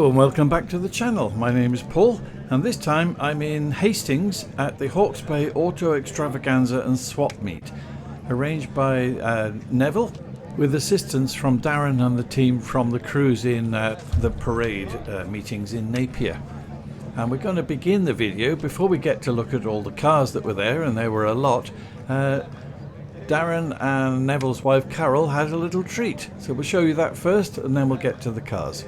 Hello and welcome back to the channel. My name is Paul and this time I'm in Hastings at the Hawkes Bay Auto Extravaganza and Swap Meet, arranged by Neville with assistance from Darren and the team from the cruise in the parade meetings in Napier. And we're going to begin the video before we get to look at all the cars that were there, and there were a lot. Darren and Neville's wife Carol had a little treat, so we'll show you that first and then we'll get to the cars.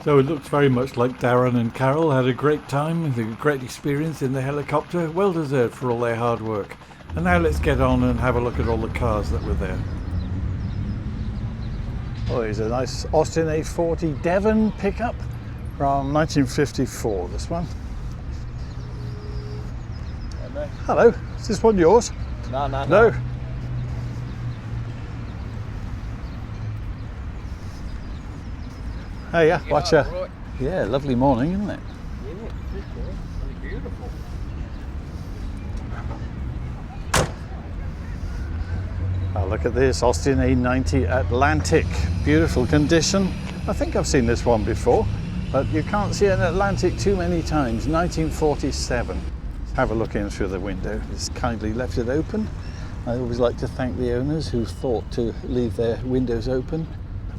So it looks very much like Darren and Carol had a great time, a great experience in the helicopter, well deserved for all their hard work. And now let's get on and have a look at all the cars that were there. Oh, here's a nice Austin A40 Devon pickup from 1954, this one. Hello, is this one yours? No. Oh yeah, watch her. Right. Yeah, lovely morning, isn't it? Yeah, beautiful. Oh, look at this, Austin A90 Atlantic. Beautiful condition. I think I've seen this one before, but you can't see an Atlantic too many times. 1947. Have a look in through the window. It's kindly left it open. I always like to thank the owners who thought to leave their windows open.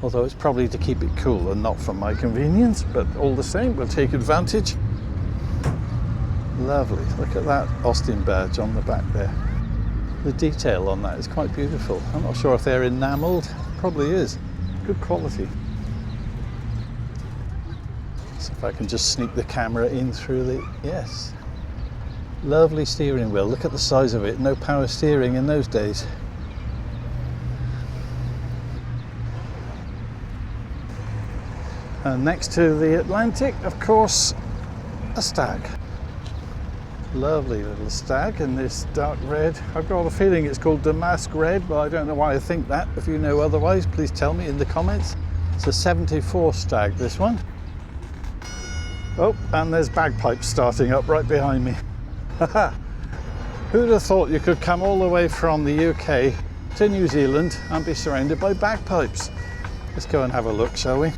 Although it's probably to keep it cool and not for my convenience, but all the same, we'll take advantage. Lovely, look at that Austin badge on the back there. The detail on that is quite beautiful. I'm not sure if they're enamelled, probably is. Good quality. So if I can just sneak the camera in through the, yes. Lovely steering wheel, look at the size of it, no power steering in those days. And next to the Atlantic, of course, a stag. Lovely little stag in this dark red. I've got a feeling it's called damask red, but I don't know why I think that. If you know otherwise, please tell me in the comments. It's a 74 stag, this one. Oh, and there's bagpipes starting up right behind me. Who'd have thought you could come all the way from the UK to New Zealand and be surrounded by bagpipes? Let's go and have a look, shall we?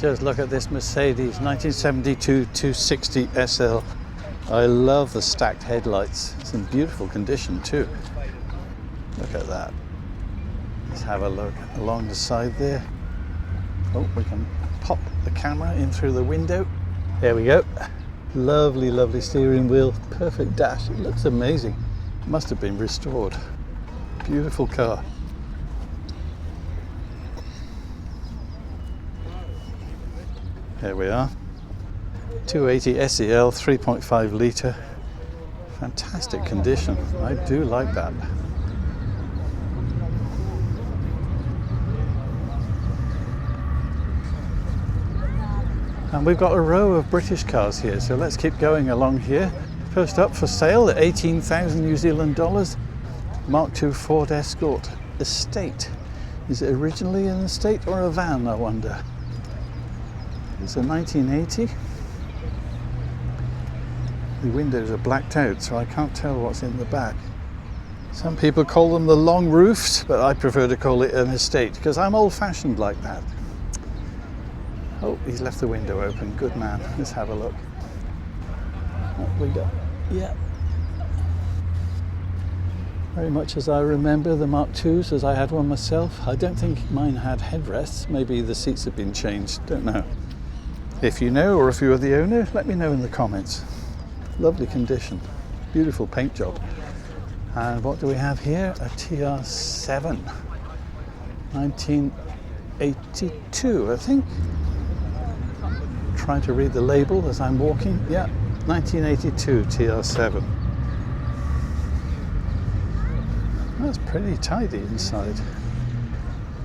Just look at this Mercedes 1972 260 SL. I love the stacked headlights. It's in beautiful condition too. Look at that. Let's have a look along the side there. Oh, we can pop the camera in through the window. There we go. Lovely, lovely steering wheel. Perfect dash. It looks amazing. It must have been restored. Beautiful car. There we are, 280 SEL, 3.5 litre, fantastic condition, I do like that. And we've got a row of British cars here, so let's keep going along here. First up for sale at 18,000 New Zealand dollars, Mark II Ford Escort Estate. Is it originally an estate or a van, I wonder? It's a 1980. The windows are blacked out, so I can't tell what's in the back. Some people call them the long roofs, but I prefer to call it an estate because I'm old-fashioned like that. Oh, he's left the window open. Good man. Let's have a look. What we got? Yeah. Very much as I remember the Mark IIs, as I had one myself. I don't think mine had headrests. Maybe the seats have been changed. Don't know. If you know, or if you are the owner, let me know in the comments. Lovely condition, beautiful paint job. And what do we have here? A TR7, 1982, I think. Trying to read the label as I'm walking. Yeah, 1982 TR7. That's pretty tidy inside.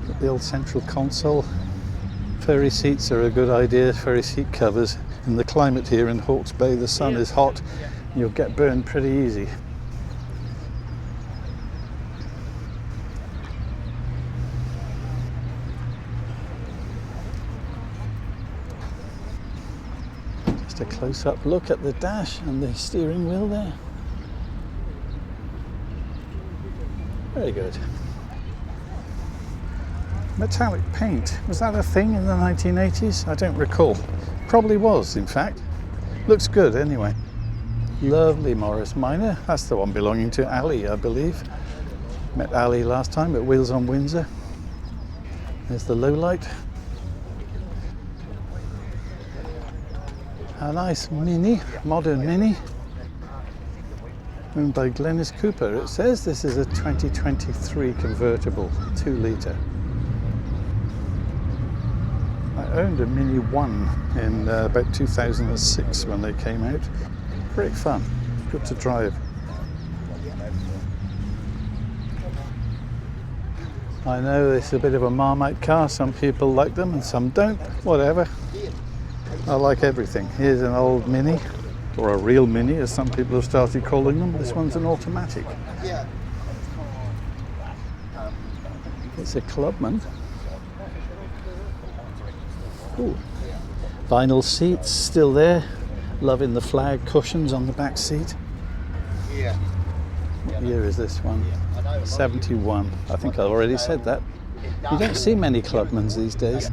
Got the old central console. Furry seats are a good idea, furry seat covers. In the climate here in Hawkes Bay, the sun is hot, you'll get burned pretty easy. Just a close-up look at the dash and the steering wheel there. Very good. Metallic paint, was that a thing in the 1980s? I don't recall. Probably was, in fact. Looks good anyway. Lovely Morris Minor. That's the one belonging to Ali, I believe. Met Ali last time at Wheels on Windsor. There's the lowlight. A nice Mini, modern Mini. Owned by Glennis Cooper. It says this is a 2023 convertible, 2 litre. I owned a Mini 1 in about 2006 when they came out. Great fun, good to drive. I know it's a bit of a Marmite car, some people like them and some don't, whatever. I like everything. Here's an old Mini, or a real Mini as some people have started calling them. This one's an automatic. It's a Clubman. Ooh. Vinyl seats still there. Loving the flag cushions on the back seat. What year is this one? 71. I think I already said that. You don't see many Clubmans these days.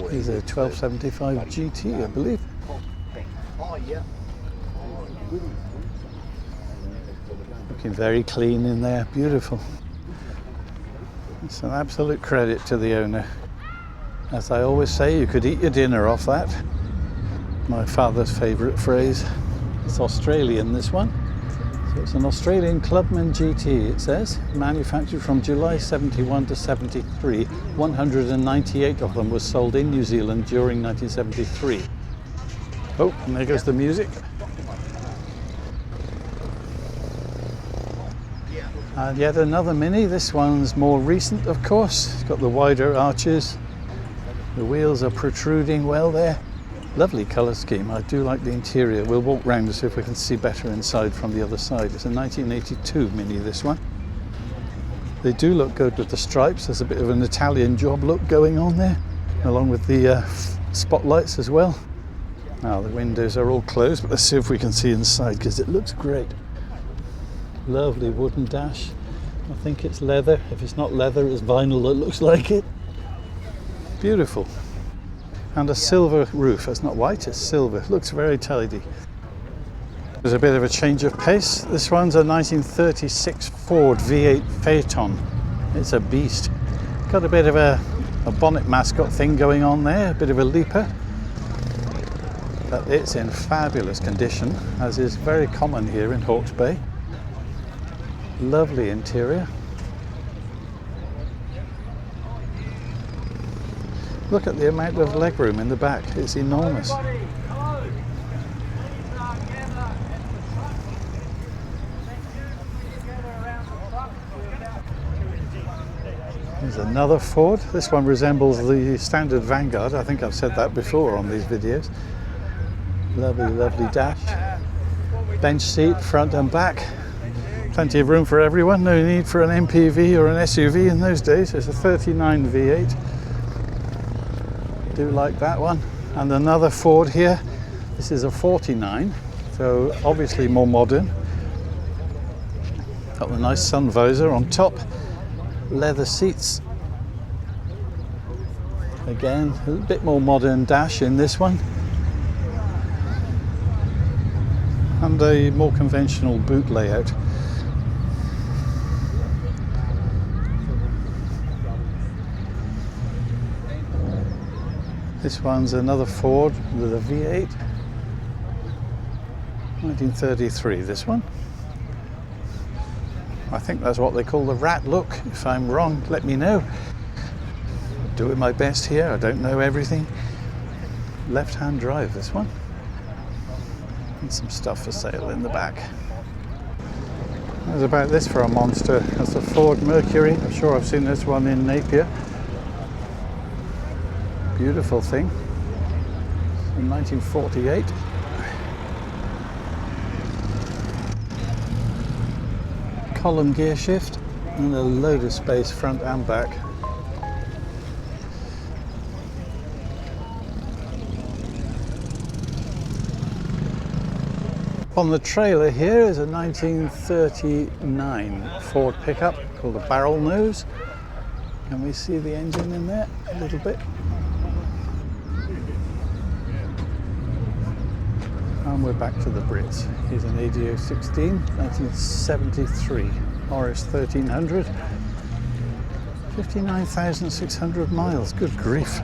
These are 1275 GT, I believe. Looking very clean in there, beautiful. It's an absolute credit to the owner. As I always say, you could eat your dinner off that. My father's favourite phrase. It's Australian, this one. So it's an Australian Clubman GT, it says. Manufactured from July 71 to 73. 198 of them was sold in New Zealand during 1973. Oh, and there goes the music. And yet another Mini. This one's more recent, of course. It's got the wider arches. The wheels are protruding well there. Lovely colour scheme. I do like the interior. We'll walk round to see if we can see better inside from the other side. It's a 1982 Mini, this one. They do look good with the stripes. There's a bit of an Italian job look going on there, along with the spotlights as well. Now the windows are all closed, but let's see if we can see inside because it looks great. Lovely wooden dash. I think it's leather. If it's not leather, it's vinyl that looks like it. Beautiful. And a silver roof. It's not white, it's silver. Looks very tidy. There's a bit of a change of pace. This one's a 1936 Ford V8 Phaeton. It's a beast. Got a bit of a bonnet mascot thing going on there, a bit of a leaper. But it's in fabulous condition, as is very common here in Hawkes Bay. Lovely interior. Look at the amount of legroom in the back, it's enormous. Here's another Ford. This one resembles the standard Vanguard. I think I've said that before on these videos. Lovely, lovely dash. Bench seat, front and back. Plenty of room for everyone. No need for an MPV or an SUV in those days. It's a 39 V8. Do like that one. And another Ford here. This is a 49, so obviously more modern. Got the nice sun visor on top. Leather seats. Again, a bit more modern dash in this one. And a more conventional boot layout. This one's another Ford with a V8. 1933, this one. I think that's what they call the rat look. If I'm wrong, let me know. Doing my best here, I don't know everything. Left-hand drive, this one. And some stuff for sale in the back. How's about this for a monster? That's a Ford Mercury. I'm sure I've seen this one in Napier. Beautiful thing. In 1948. Column gear shift and a load of space front and back. On the trailer here is a 1939 Ford pickup called a barrel nose. Can we see the engine in there a little bit? And we're back to the Brits. Here's an ADO 16, 1973, Morris 1300, 59,600 miles, good grief.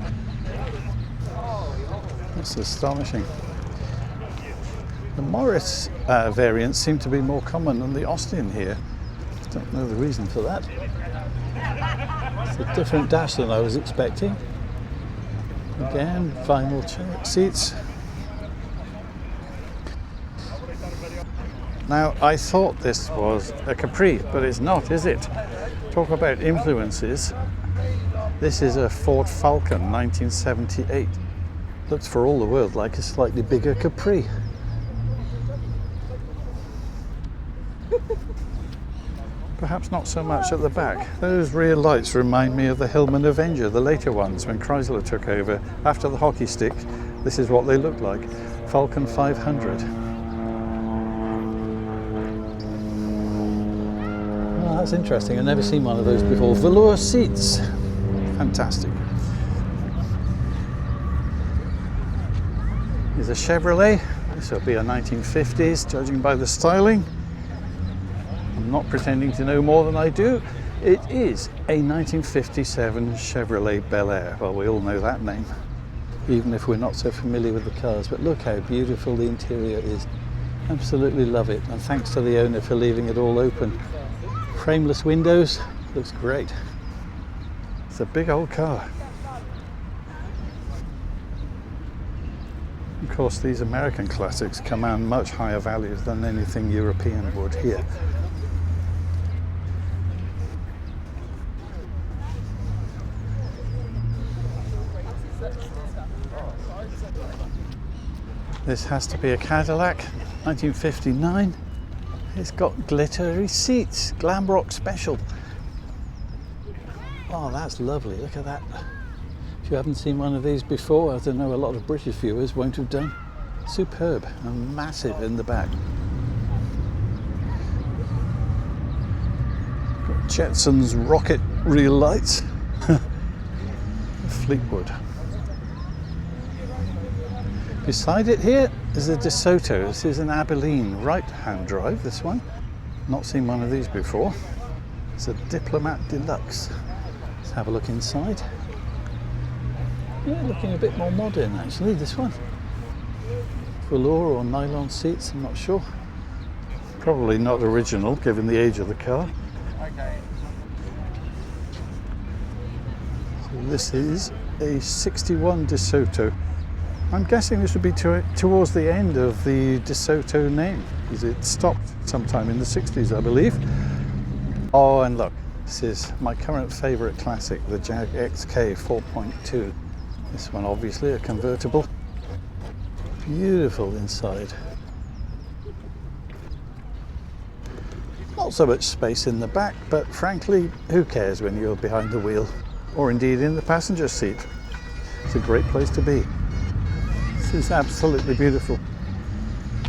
That's astonishing. The Morris variants seem to be more common than the Austin here. Don't know the reason for that. It's a different dash than I was expecting. Again, vinyl seats. Now, I thought this was a Capri, but it's not, is it? Talk about influences. This is a Ford Falcon, 1978. Looks for all the world like a slightly bigger Capri. Perhaps not so much at the back. Those rear lights remind me of the Hillman Avenger, the later ones, when Chrysler took over. After the hockey stick, this is what they look like. Falcon 500. That's interesting. I've never seen one of those before. Velour seats. Fantastic. Here's a Chevrolet. This will be a 1950s, judging by the styling. I'm not pretending to know more than I do. It is a 1957 Chevrolet Bel Air. Well, we all know that name, even if we're not so familiar with the cars. But look how beautiful the interior is. Absolutely love it. And thanks to the owner for leaving it all open. Frameless windows, looks great. It's a big old car. Of course, these American classics command much higher values than anything European would here. This has to be a Cadillac, 1959. It's got glittery seats, Glam Rock Special. Oh, that's lovely, look at that. If you haven't seen one of these before, I don't know, a lot of British viewers won't have done. Superb and massive in the back. Got Jetson's rocket rear lights. Fleetwood. Beside it here is a DeSoto. This is an Abilene right-hand drive, this one. Not seen one of these before. It's a Diplomat Deluxe. Let's have a look inside. Yeah, looking a bit more modern actually, this one. Velour or nylon seats, I'm not sure. Probably not original, given the age of the car. So this is a 61 DeSoto. I'm guessing this would be towards the end of the DeSoto name, because it stopped sometime in the 60s, I believe. Oh, and look, this is my current favourite classic, the Jag XK 4.2. This one obviously a convertible. Beautiful inside. Not so much space in the back, but frankly, who cares when you're behind the wheel, or indeed in the passenger seat. It's a great place to be. This is absolutely beautiful.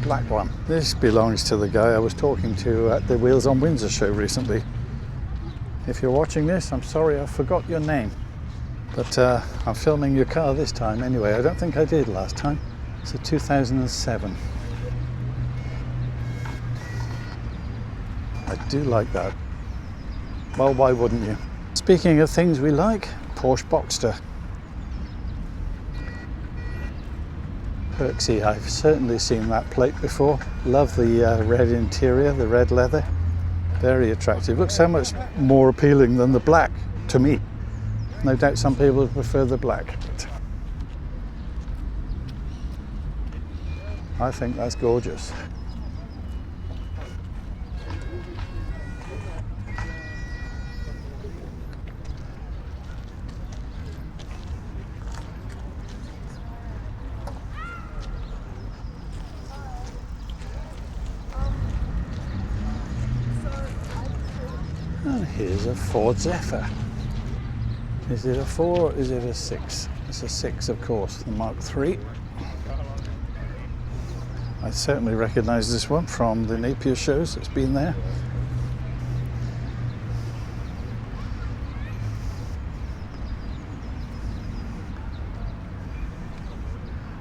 Black one. This belongs to the guy I was talking to at the Wheels on Windsor show recently. If you're watching this, I'm sorry I forgot your name. But I'm filming your car this time anyway. I don't think I did last time. It's a 2007. I do like that. Well, why wouldn't you? Speaking of things we like, Porsche Boxster. Perksy. I've certainly seen that plate before. Love the red interior, the red leather. Very attractive. Looks so much more appealing than the black to me. No doubt some people prefer the black. But I think that's gorgeous. And here's a Ford Zephyr. Is it a 4 or is it a 6? It's a 6, of course, the Mark III. I certainly recognise this one from the Napier shows. It's been there.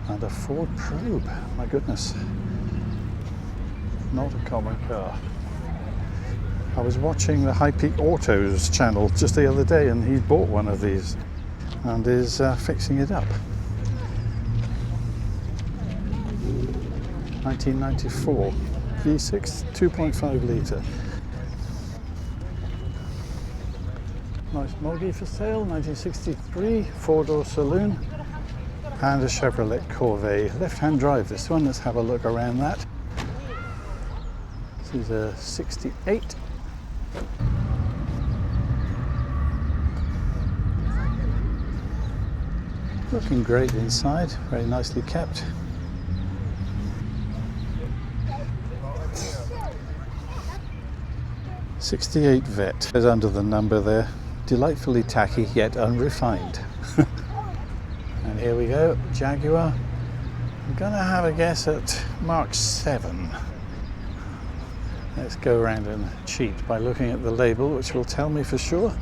And a Ford Probe. My goodness. Not a common car. I was watching the High Peak Autos channel just the other day, and he bought one of these and is fixing it up. 1994 V6 2.5 litre. Nice Moggy for sale, 1963 4-door saloon, and a Chevrolet Corvette. Left-hand drive this one. Let's have a look around that. This is a 68. Looking great inside, very nicely kept. '68 Vet is under the number there. Delightfully tacky yet unrefined. And here we go, Jaguar. I'm gonna have a guess at Mark 7. Let's go around and cheat by looking at the label, which will tell me for sure.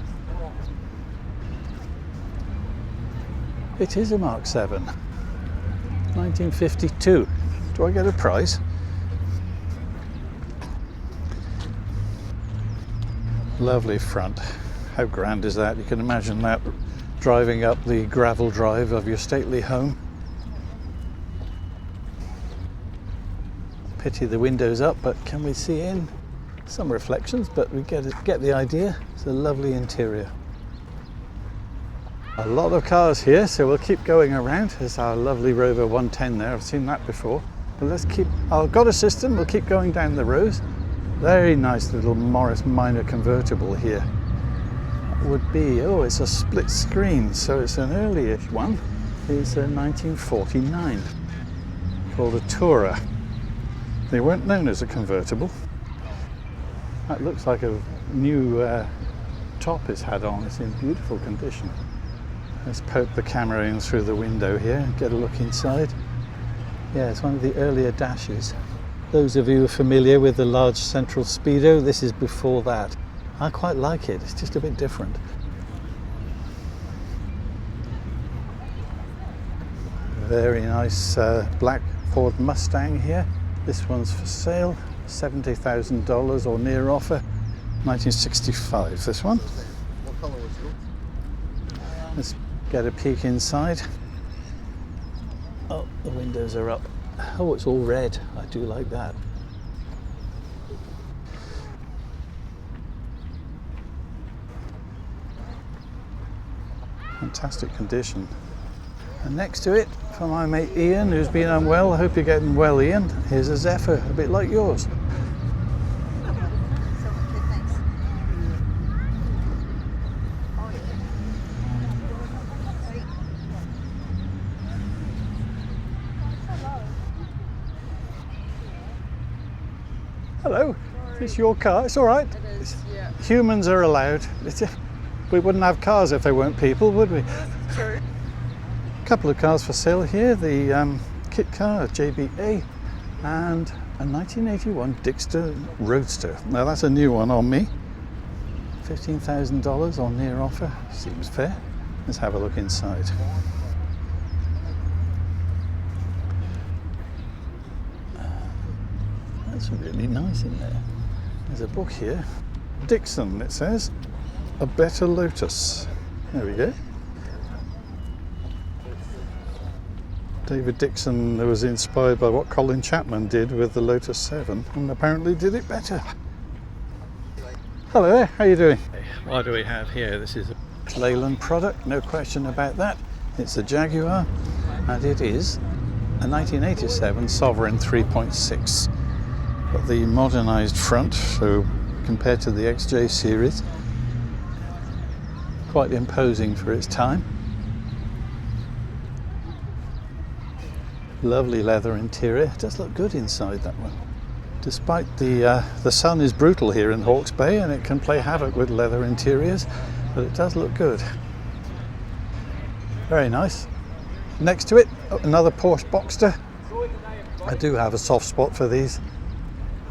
It is a Mark 7, 1952. Do I get a prize? Lovely front. How grand is that? You can imagine that driving up the gravel drive of your stately home. Pity the window's up, but can we see in? Some reflections, but we get the idea. It's a lovely interior. A lot of cars here, so we'll keep going around. There's our lovely Rover 110 there. I've seen that before. But let's keep, I've got a system. We'll keep going down the rows. Very nice little Morris Minor convertible here. That would be, oh, it's a split screen, so it's an early-ish one. It's a 1949, called a Tourer. They weren't known as a convertible. That looks like a new top it's had on. It's in beautiful condition. Let's poke the camera in through the window here and get a look inside. Yeah, it's one of the earlier dashes. Those of you who are familiar with the large central speedo, this is before that. I quite like it. It's just a bit different. Very nice black Ford Mustang here. This one's for sale, $70,000 or near offer. 1965, this one. What colour was it? Let's get a peek inside. Oh, the windows are up. Oh, it's all red. I do like that. Fantastic condition. And next to it, for my mate Ian, who's been unwell. I hope you're getting well, Ian. Here's a Zephyr, a bit like yours. Hello, it's your car. It's all right. It is, yeah. Humans are allowed. We wouldn't have cars if they weren't people, would we? True. A couple of cars for sale here. The kit car, a JBA, and a 1981 Dixter Roadster. Now that's a new one on me. $15,000 on near offer. Seems fair. Let's have a look inside. That's really nice in there. There's a book here. Dixon, it says. A Better Lotus. There we go. David Dixon was inspired by what Colin Chapman did with the Lotus 7 and apparently did it better. Hello there, how are you doing? What do we have here? This is a Leyland product, no question about that. It's a Jaguar and it is a 1987 Sovereign 3.6. Got the modernised front, so compared to the XJ series, quite imposing for its time. Lovely leather interior. It does look good inside, that one. Despite the sun is brutal here in Hawkes Bay and it can play havoc with leather interiors, but it does look good. Very nice. Next to it, another Porsche Boxster. I do have a soft spot for these.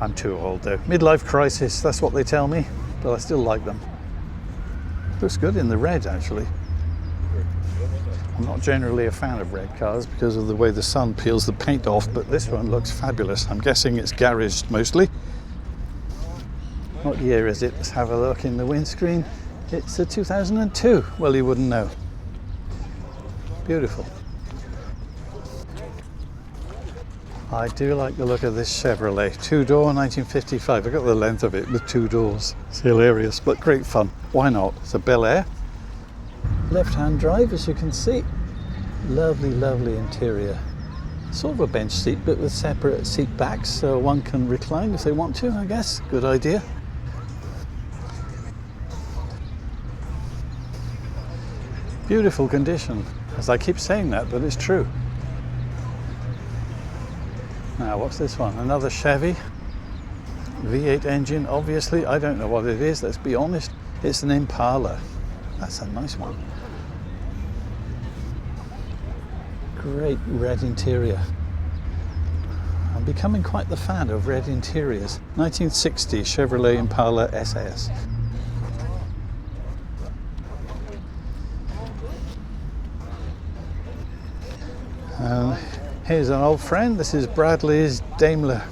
I'm too old though. Midlife crisis, that's what they tell me, but I still like them. Looks good in the red actually. I'm not generally a fan of red cars because of the way the sun peels the paint off, but this one looks fabulous. I'm guessing it's garaged mostly. What year is it? Let's have a look in the windscreen. It's a 2002. Well, you wouldn't know. Beautiful. I do like the look of this Chevrolet. Two-door 1955. I got the length of it with two doors. It's hilarious, but great fun. Why not? It's a Bel Air. Left-hand drive, as you can see. Lovely, lovely interior. Sort of a bench seat, but with separate seat backs, so one can recline if they want to, I guess. Good idea. Beautiful condition. As I keep saying that, but it's true. Now, what's this one? Another Chevy. V8 engine, obviously. I don't know what it is, let's be honest. It's an Impala. That's a nice one. Great red interior. I'm becoming quite the fan of red interiors. 1960 Chevrolet Impala SS. Here's an old friend. This is Bradley's Daimler.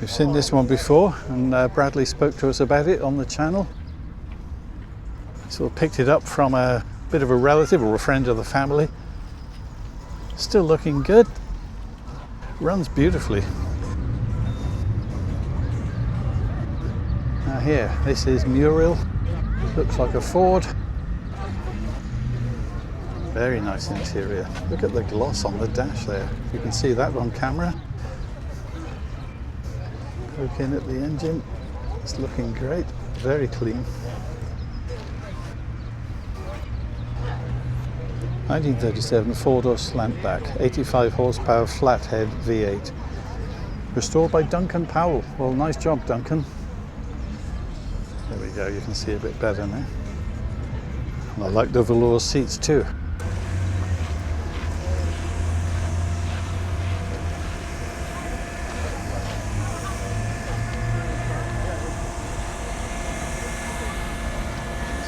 We've seen this one before, and Bradley spoke to us about it on the channel. Sort of picked it up from a bit of a relative or a friend of the family. Still looking good. Runs beautifully. Now here, this is Muriel. Looks like a Ford. Very nice interior. Look at the gloss on the dash there. You can see that on camera. Poke in at the engine. It's looking great. Very clean. 1937 four-door slantback, 85 horsepower flathead V8. Restored by Duncan Powell. Well, nice job, Duncan. There we go, you can see a bit better now. And I like the velour seats too.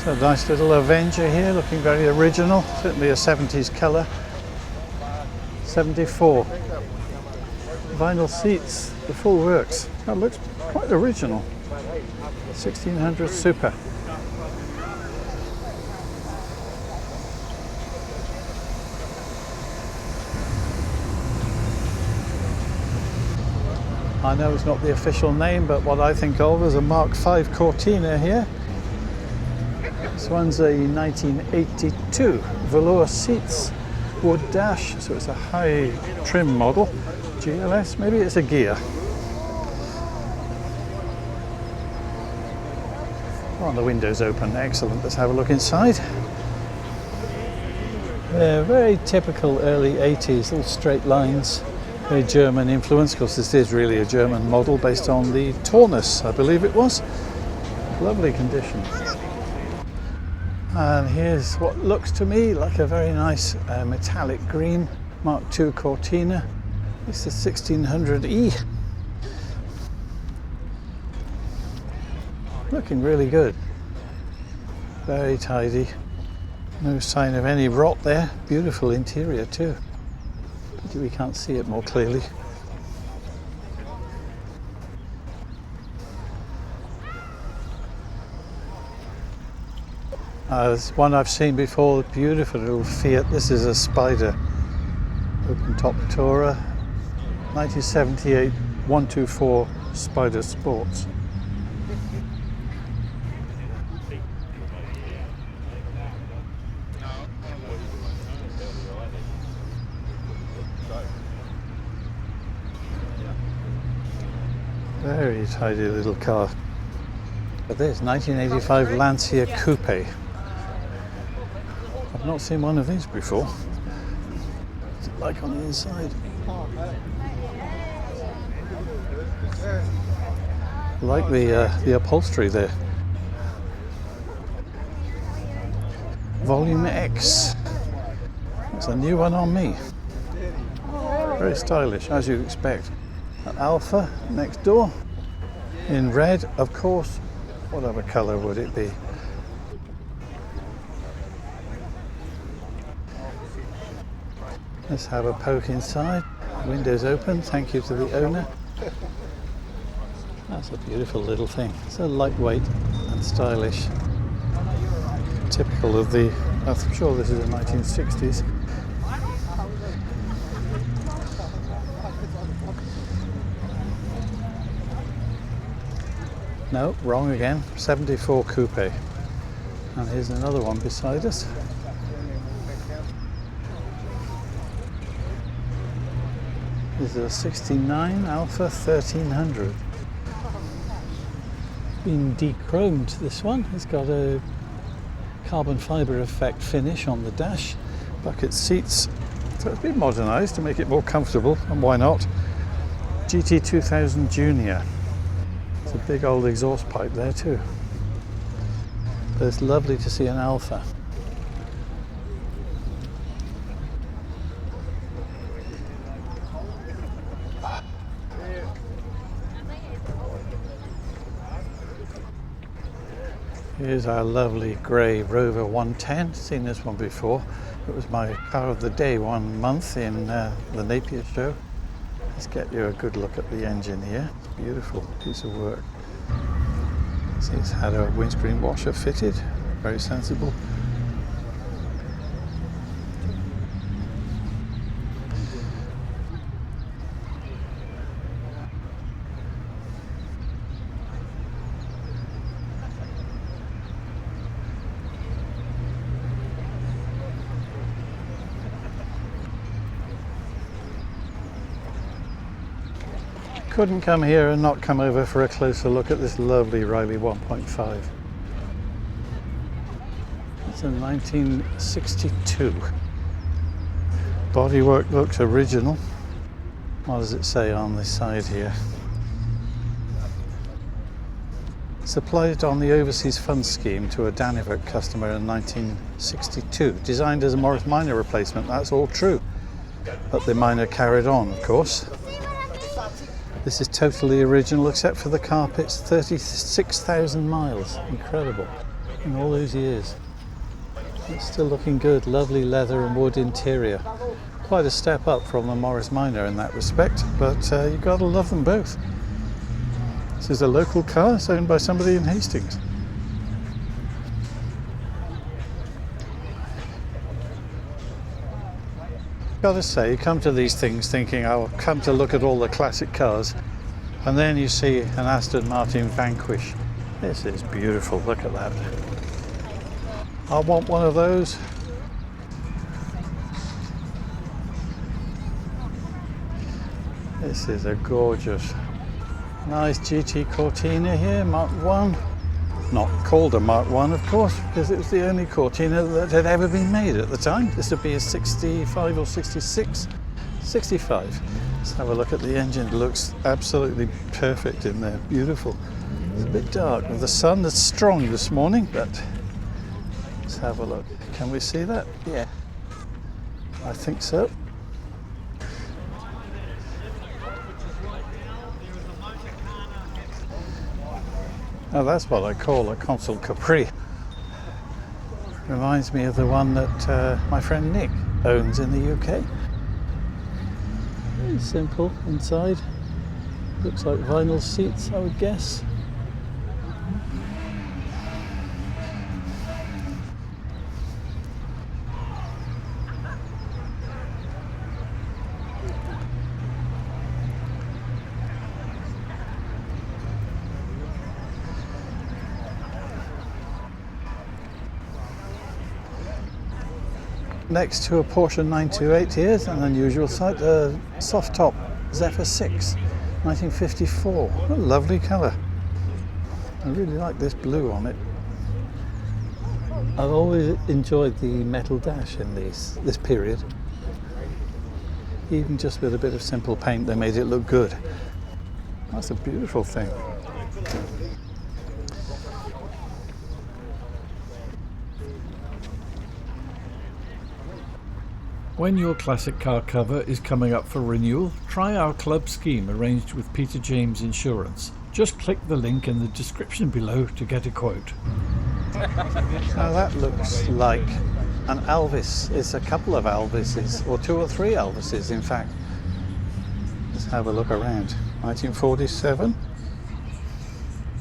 So a nice little Avenger here, looking very original, certainly a 70s colour. 74. Vinyl seats, the full works. That looks quite original. 1600 Super. I know it's not the official name, but what I think of as a Mark V Cortina here. This one's a 1982 velour seats, wood dash, so it's a high trim model. GLS, maybe it's a gear. Oh, the window's open, excellent. Let's have a look inside. They're very typical early 80s, little straight lines, very German influence, because this is really a German model based on the Taunus, I believe it was. Lovely condition. And here's what looks to me like a very nice metallic green Mark II Cortina. This is 1600E. Looking really good. Very tidy. No sign of any rot there. Beautiful interior too. But we can't see it more clearly. There's one I've seen before, beautiful little Fiat. This is a Spider. Open top Tourer, 1978 124 Spider Sports. Very tidy little car. But this 1985 Lancia Coupe. I've not seen one of these before. What's it like on the inside? I like the upholstery there. Volume X. It's a new one on me. Very stylish, as you'd expect. An Alpha next door. In red, of course. What other colour would it be? Let's have a poke inside. Windows open, thank you to the owner. That's a beautiful little thing. So lightweight and stylish. Typical of the, I'm sure this is the 1960s. No, wrong again. 74 Coupe. And here's another one beside us. This is a 69 Alpha 1300. Been de-chromed, this one. It's got a carbon fibre effect finish on the dash. Bucket seats. So it's been modernised to make it more comfortable, and why not? GT 2000 Junior. A big old exhaust pipe there too. But it's lovely to see an Alpha. Here's our lovely grey Rover 110. Seen this one before. It was my car of the day one month in the Napier show. Let's get you a good look at the engine here. It's a beautiful piece of work. See, it's had a windscreen washer fitted, very sensible. Couldn't come here and not come over for a closer look at this lovely Riley 1.5. It's a 1962. Bodywork looks original. What does it say on this side here? Supplied on the Overseas Fund Scheme to a Danivert customer in 1962. Designed as a Morris Minor replacement, that's all true. But the Minor carried on, of course. This is totally original except for the carpets, 36,000 miles. Incredible. In all those years. It's still looking good. Lovely leather and wood interior. Quite a step up from the Morris Minor in that respect, but you've got to love them both. This is a local car. It's owned by somebody in Hastings. Gotta say, you come to these things thinking, I'll come to look at all the classic cars, and then you see an Aston Martin Vanquish. This is beautiful, look at that. I want one of those. This is a gorgeous, nice GT Cortina here, Mark 1. Not called a Mark 1, of course, because it was the only Cortina that had ever been made at the time. This would be a 65 or 66. 65. Let's have a look at the engine. It looks absolutely perfect in there. Beautiful. It's a bit dark with the sun that's strong this morning, but let's have a look. Can we see that? Yeah. I think so. Oh, that's what I call a Consul Capri. Reminds me of the one that my friend Nick owns in the UK. Very simple inside. Looks like vinyl seats, I would guess. next to a Porsche 928 here, an unusual sight, a soft top Zephyr 6, 1954. What a lovely colour. I really like this blue on it. I've always enjoyed the metal dash in this period. Even just with a bit of simple paint, they made it look good. That's a beautiful thing. When your classic car cover is coming up for renewal, try our club scheme arranged with Peter James Insurance. Just click the link in the description below to get a quote. Now that looks like an Alvis. It's a couple of Alvises, or 2 or 3 Alvises in fact. Let's have a look around. 1947.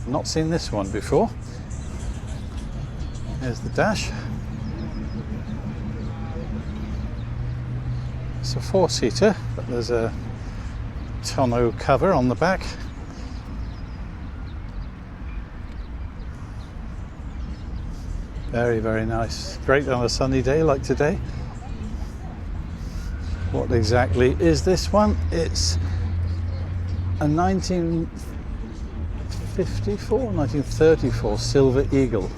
Not seen this one before. There's the dash. It's a 4-seater, but there's a tonneau cover on the back. Very, very nice. Great on a sunny day like today. What exactly is this one? It's a 1954, 1934 Silver Eagle.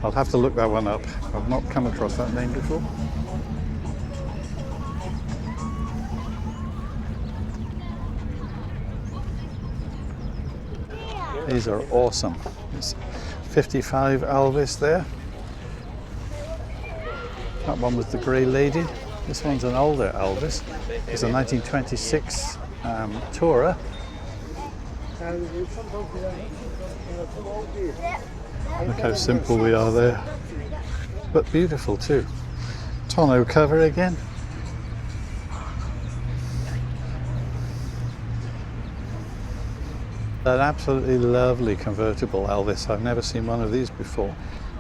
I'll have to look that one up. I've not come across that name before. These are awesome. It's 55 Alvis there. That one was the Grey Lady. This one's an older Alvis. It's a 1926 Tourer. Look how simple we are there. But beautiful too. Tonneau cover again. An absolutely lovely convertible Alvis. I've never seen one of these before.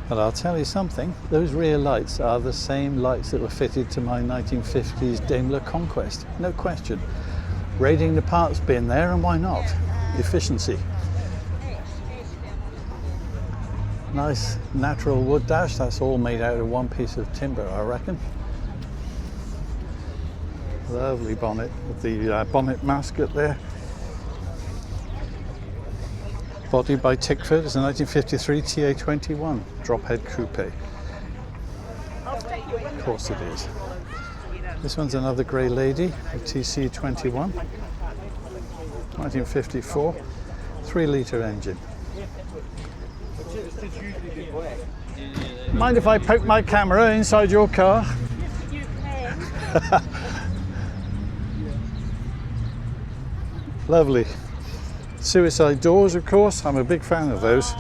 But I'll tell you something, those rear lights are the same lights that were fitted to my 1950s Daimler Conquest. No question. Raiding the parts bin there, and why not? Efficiency. Nice natural wood dash. That's all made out of one piece of timber, I reckon. Lovely bonnet with the bonnet masket there. Body by Tickford is a 1953 TA21 drop head coupe. Of course it is. This one's another Grey Lady, a TC21, 1954, 3-litre engine. Mind if I poke my camera inside your car? You can. Lovely. Suicide doors, of course. I'm a big fan of those.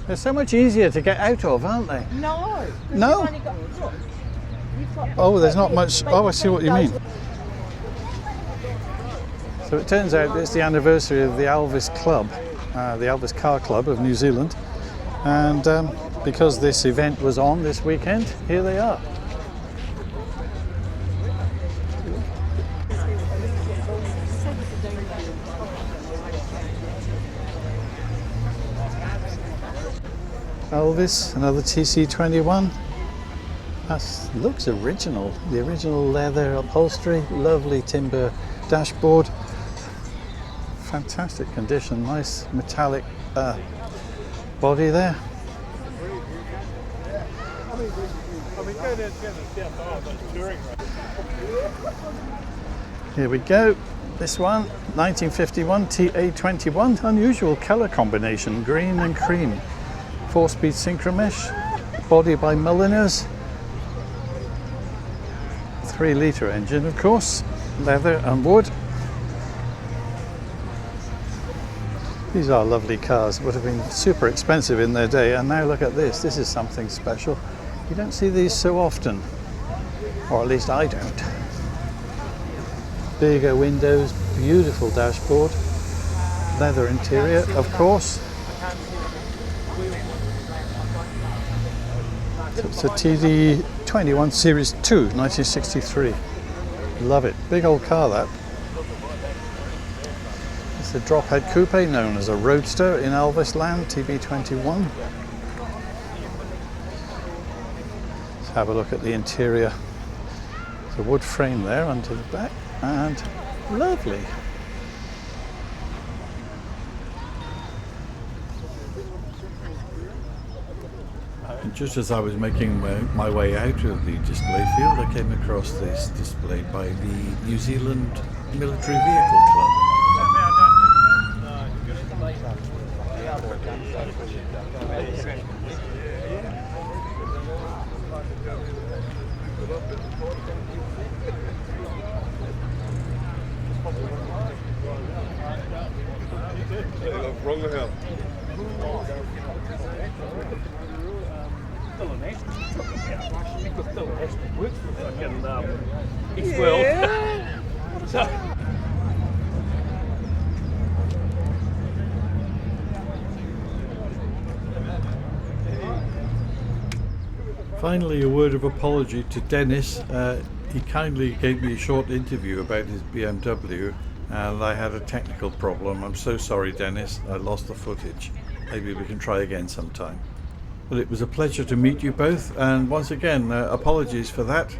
They're so much easier to get out of, aren't they? No. No? Oh, there's not much. Oh, I see what you mean. So it turns out it's the anniversary of the Alvis Club, the Alvis Car Club of New Zealand. And because this event was on this weekend, here they are. Alvis, another TC21. That looks original. The original leather upholstery, lovely timber dashboard. Fantastic condition, nice metallic body there. Here we go. This one, 1951 TA21. Unusual colour combination, green and cream. 4-speed synchromesh, body by Milliners. 3-litre engine, of course, leather and wood. These are lovely cars, would have been super expensive in their day, and now look at this. This is something special. You don't see these so often, or at least I don't. Bigger windows, beautiful dashboard, leather interior, of course. It's a TD21 Series 2, 1963. Love it. Big old car, that. It's a drop head coupe known as a Roadster in Alvis land, TB21. Let's have a look at the interior. The wood frame there onto the back, and lovely. And just as I was making my way out of the display field, I came across this display by the New Zealand Military Vehicle Club. Wrong the hell. Still an nest. Still a nest of wood. Fucking East World. So. Finally, a word of apology to Dennis. He kindly gave me a short interview about his BMW, and I had a technical problem. I'm so sorry, Dennis. I lost the footage. Maybe we can try again sometime. Well, it was a pleasure to meet you both, and once again, apologies for that.